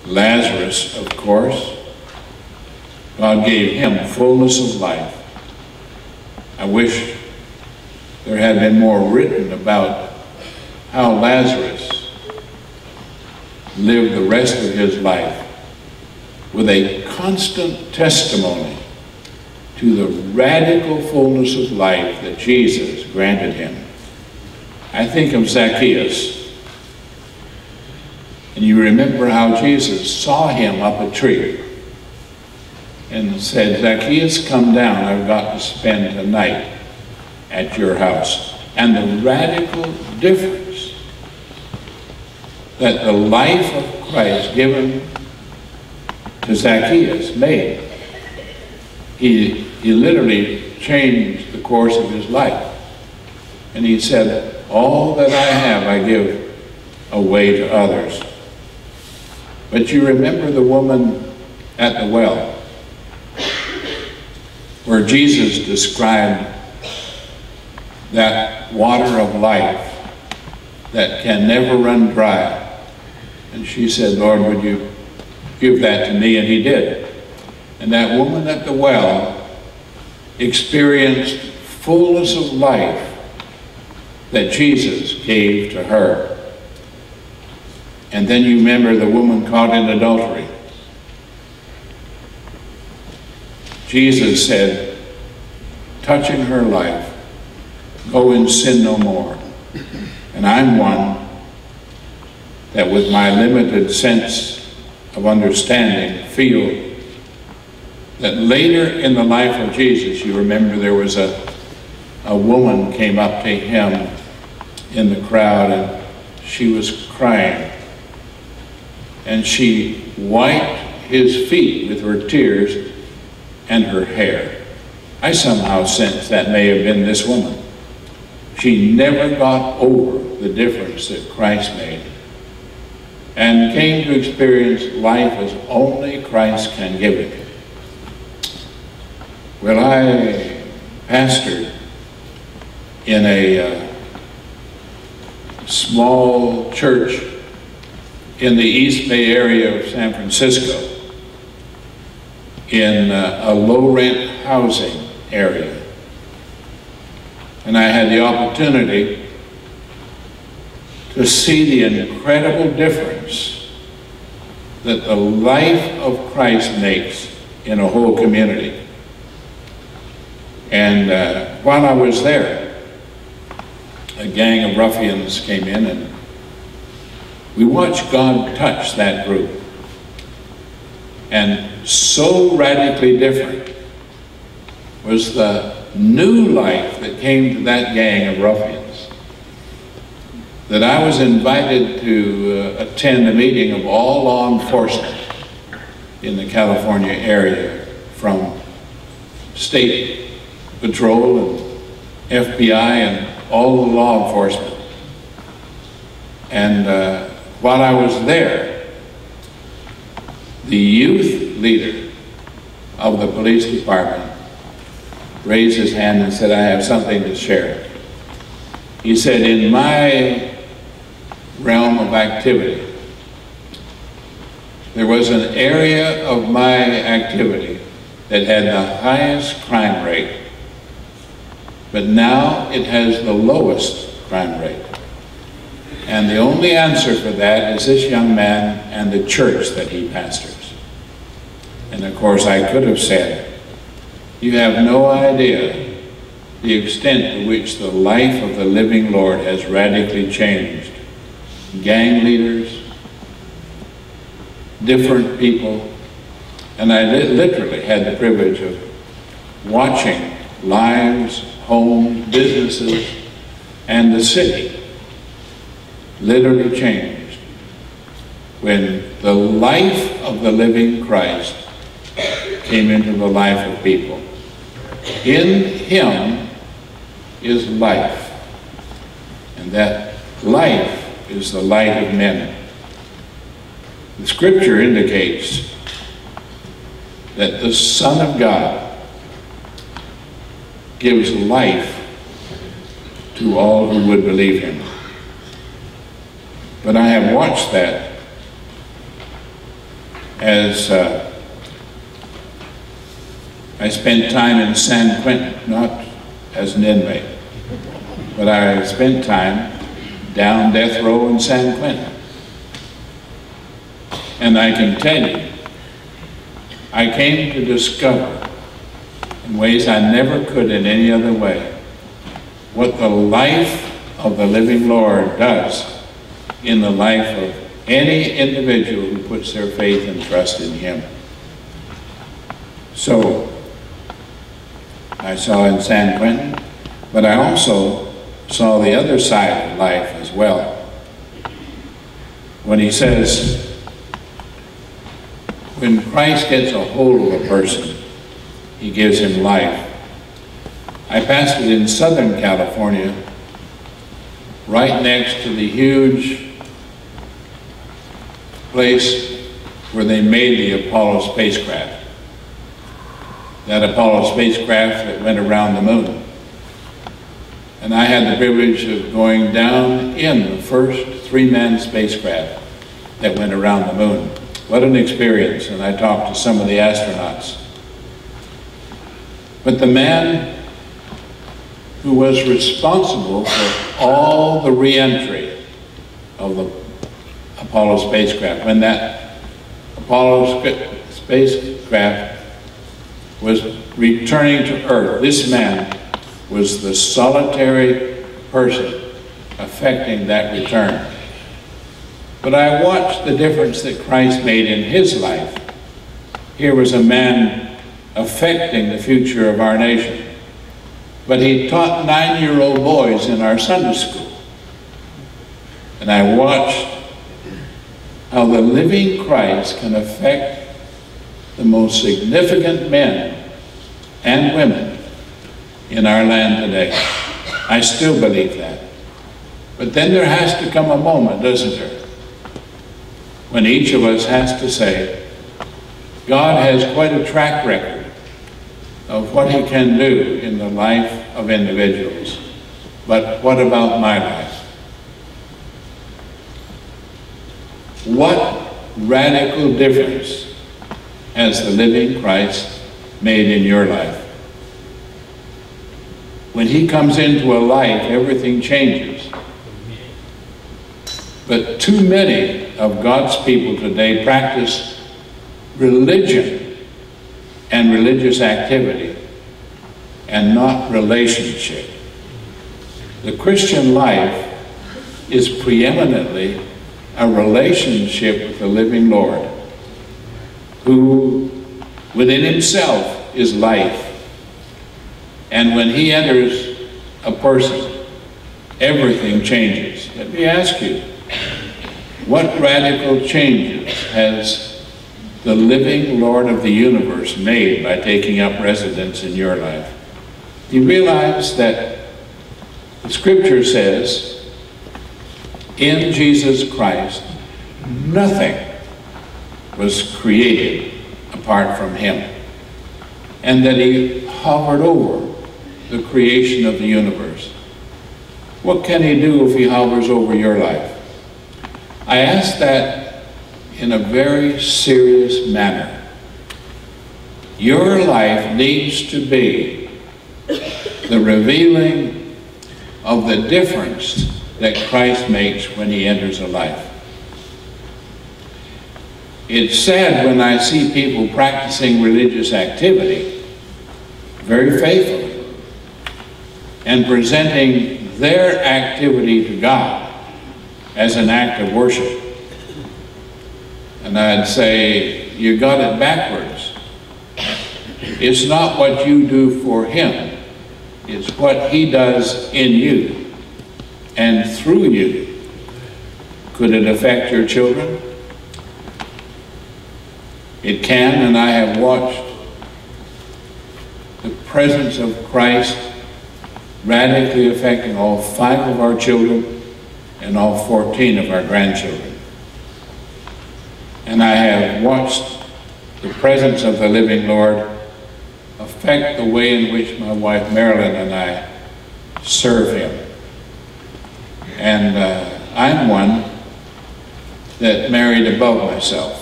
Lazarus, of course, God gave him fullness of life. I wish there had been more written about how Lazarus lived the rest of his life with a constant testimony to the radical fullness of life that Jesus granted him. I think of Zacchaeus, and you remember how Jesus saw him up a tree and said, "Zacchaeus, come down, I've got to spend the night at your house." And the radical difference that the life of Christ given to Zacchaeus made. He literally changed the course of his life. And he said, "All that I have I give away to others." But you remember the woman at the well, where Jesus described that water of life that can never run dry. And she said, "Lord, would you give that to me?" And he did. And that woman at the well experienced fullness of life that Jesus gave to her. And then you remember the woman caught in adultery. Jesus said, touching her life, "Go and sin no more." And I'm one that with my limited sense of understanding feel that later in the life of Jesus, you remember there was a woman came up to him in the crowd, and she was crying. And she wiped his feet with her tears and her hair. I somehow sense that may have been this woman. She never got over the difference that Christ made, and came to experience life as only Christ can give it. Well, I pastored in a small church in the East Bay area of San Francisco, in a low-rent housing area. And I had the opportunity to see the incredible difference that the life of Christ makes in a whole community. And while I was there, a gang of ruffians came in, and we watched God touch that group. And so radically different was the new life that came to that gang of ruffians that I was invited to attend a meeting of all law enforcement in the California area, from state patrol and FBI and all the law enforcement. And while I was there, the youth leader of the police department raised his hand and said, "I have something to share." He said, "In my realm of activity, there was an area of my activity that had the highest crime rate, but now it has the lowest crime rate. And the only answer for that is this young man and the church that he pastors." And of course I could have said, "You have no idea the extent to which the life of the living Lord has radically changed gang leaders, different people." And I literally had the privilege of watching lives, homes, businesses, and the city literally changed when the life of the living Christ came into the life of people. In him is life, and that life is the light of men. The scripture indicates that the Son of God gives life to all who would believe him. But I have watched that as I spent time in San Quentin, not as an inmate, but I spent time down death row in San Quentin. And I can tell you, I came to discover in ways I never could in any other way what the life of the living Lord does in the life of any individual who puts their faith and trust in Him. So, I saw in San Quentin, but I also saw the other side of life as well. When he says, when Christ gets a hold of a person, He gives him life. I pastored in Southern California, right next to the huge place where they made the Apollo spacecraft. That Apollo spacecraft that went around the moon. And I had the privilege of going down in the first 3-man spacecraft that went around the moon. What an experience, and I talked to some of the astronauts. But the man who was responsible for all the re-entry of the Apollo spacecraft, when that Apollo spacecraft was returning to Earth, this man was the solitary person affecting that return. But I watched the difference that Christ made in his life. Here was a man affecting the future of our nation. But he taught 9-year-old boys in our Sunday school. And I watched how the living Christ can affect the most significant men and women in our land today. I still believe that. But then there has to come a moment, doesn't there, when each of us has to say, God has quite a track record of what He can do in the life of individuals. But what about my life? What radical difference has the living Christ made in your life? When He comes into a life, everything changes. But too many of God's people today practice religion and religious activity and not relationship. The Christian life is preeminently a relationship with the living Lord, who within Himself is life. And when He enters a person, everything changes. Let me ask you, what radical changes has the living Lord of the universe made by taking up residence in your life? Do you realize that the Scripture says, in Jesus Christ, nothing was created apart from Him, and that He hovered over the creation of the universe? What can He do if He hovers over your life? I ask that in a very serious manner. Your life needs to be the revealing of the difference that Christ makes when He enters a life. It's sad when I see people practicing religious activity very faithfully and presenting their activity to God as an act of worship. And I'd say, you got it backwards. It's not what you do for Him. It's what He does in you and through you. Could it affect your children? It can, and I have watched the presence of Christ radically affecting all 5 of our children and all 14 of our grandchildren. And I have watched the presence of the living Lord affect the way in which my wife Marilyn and I serve Him. And I'm one that married above myself.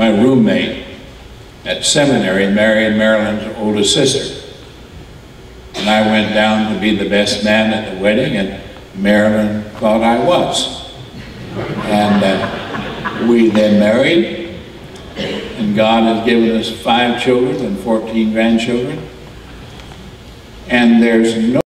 my roommate at seminary married Marilyn's oldest sister. And I went down to be the best man at the wedding, and Marilyn thought I was. And we then married, and God has given us 5 children and 14 grandchildren. And there's no